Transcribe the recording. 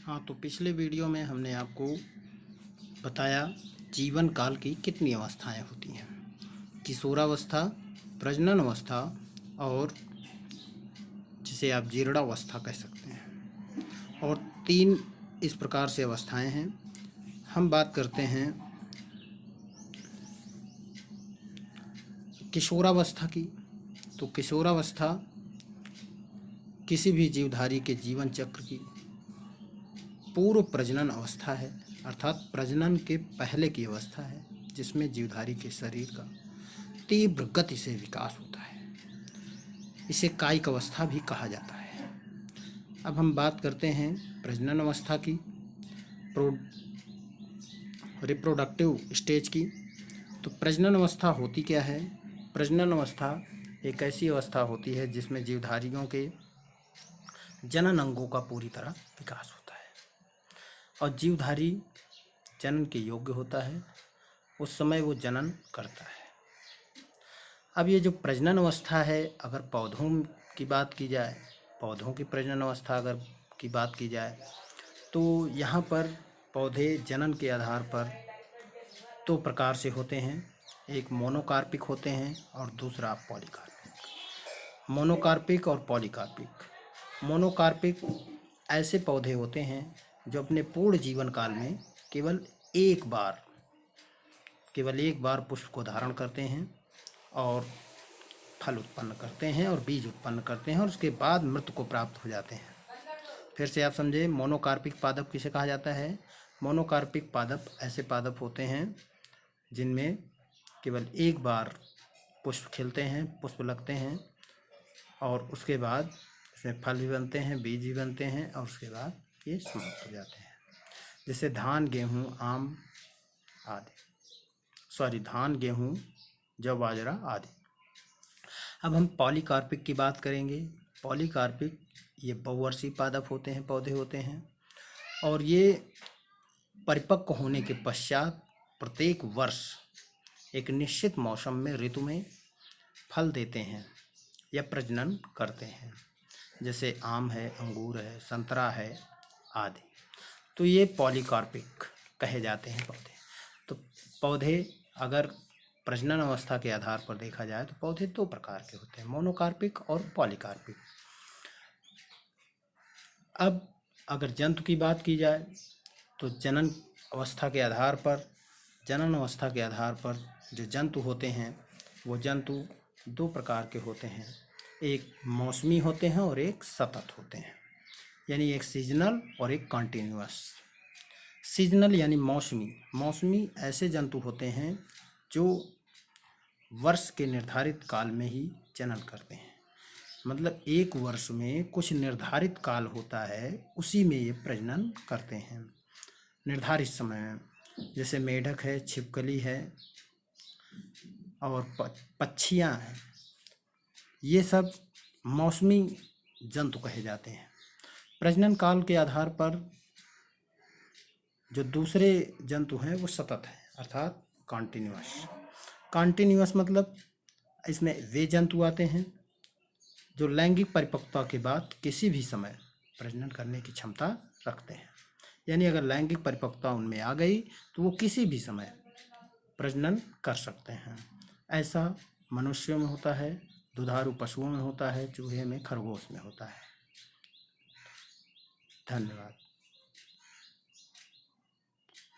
हाँ, तो पिछले वीडियो में हमने आपको बताया जीवन काल की कितनी अवस्थाएं होती हैं। किशोरावस्था, प्रजनन अवस्था और जिसे आप जीर्णावस्था कह सकते हैं। और 3 इस प्रकार से अवस्थाएं हैं। हम बात करते हैं किशोरावस्था की। तो किशोरावस्था किसी भी जीवधारी के जीवन चक्र की पूर्व प्रजनन अवस्था है, अर्थात प्रजनन के पहले की अवस्था है, जिसमें जीवधारी के शरीर का तीव्र गति से विकास होता है। इसे कायिक अवस्था भी कहा जाता है। अब हम बात करते हैं प्रजनन अवस्था की, रिप्रोडक्टिव स्टेज की। तो प्रजनन अवस्था होती क्या है? प्रजनन अवस्था एक ऐसी अवस्था होती है जिसमें जीवधारियों के जनन अंगों का पूरी तरह विकास होता है और जीवधारी जनन के योग्य होता है। उस समय वो जनन करता है। अब ये जो प्रजनन अवस्था है, अगर पौधों की बात की जाए, पौधों की प्रजनन अवस्था अगर की बात की जाए, तो यहाँ पर पौधे जनन के आधार पर 2 प्रकार से होते हैं। एक मोनोकार्पिक होते हैं और दूसरा पॉलीकार्पिक। मोनोकार्पिक और पॉलीकार्पिक। मोनोकार्पिक ऐसे पौधे होते हैं जो अपने पूर्ण जीवन काल में केवल एक बार पुष्प को धारण करते हैं और फल उत्पन्न करते हैं और बीज उत्पन्न करते हैं और उसके बाद मृत्यु को प्राप्त हो जाते हैं। फिर से आप समझे, मोनोकार्पिक पादप किसे कहा जाता है? मोनोकार्पिक पादप ऐसे पादप होते हैं जिनमें केवल एक बार पुष्प खिलते हैं, पुष्प लगते हैं और उसके बाद उसमें फल भी बनते हैं, बीज भी बनते हैं और उसके बाद ये समाप्त हो जाते हैं। जैसे धान, गेहूँ, जौ, बाजरा आदि। अब हम पॉलीकार्पिक की बात करेंगे। पॉलीकार्पिक ये बहुवर्षीय पादप होते हैं, पौधे होते हैं और ये परिपक्व होने के पश्चात प्रत्येक वर्ष एक निश्चित मौसम में, ऋतु में फल देते हैं या प्रजनन करते हैं। जैसे आम है, अंगूर है, संतरा है आदि। तो ये पॉलीकार्पिक कहे जाते हैं पौधे। तो पौधे अगर प्रजनन अवस्था के आधार पर देखा जाए तो पौधे 2 प्रकार के होते हैं, मोनोकार्पिक और पॉलीकार्पिक। अब अगर जंतु की बात की जाए तो जनन अवस्था के आधार पर जो जंतु होते हैं वो जंतु 2 प्रकार के होते हैं। एक मौसमी होते हैं और एक सतत होते हैं, यानी एक सीजनल और एक कॉन्टिन्यूअस। सीजनल यानी मौसमी ऐसे जंतु होते हैं जो वर्ष के निर्धारित काल में ही जनन करते हैं। मतलब एक वर्ष में कुछ निर्धारित काल होता है, उसी में ये प्रजनन करते हैं निर्धारित समय में। जैसे मेढक है, छिपकली है और पक्षियाँ हैं, ये सब मौसमी जंतु कहे जाते हैं। प्रजनन काल के आधार पर जो दूसरे जंतु हैं वो सतत हैं, अर्थात कॉन्टिन्यूअस मतलब इसमें वे जंतु आते हैं जो लैंगिक परिपक्वता के बाद किसी भी समय प्रजनन करने की क्षमता रखते हैं। यानी अगर लैंगिक परिपक्वता उनमें आ गई तो वो किसी भी समय प्रजनन कर सकते हैं। ऐसा मनुष्यों में होता है, दुधारू पशुओं में होता है, चूहे में, खरगोश में होता है। धन्यवाद।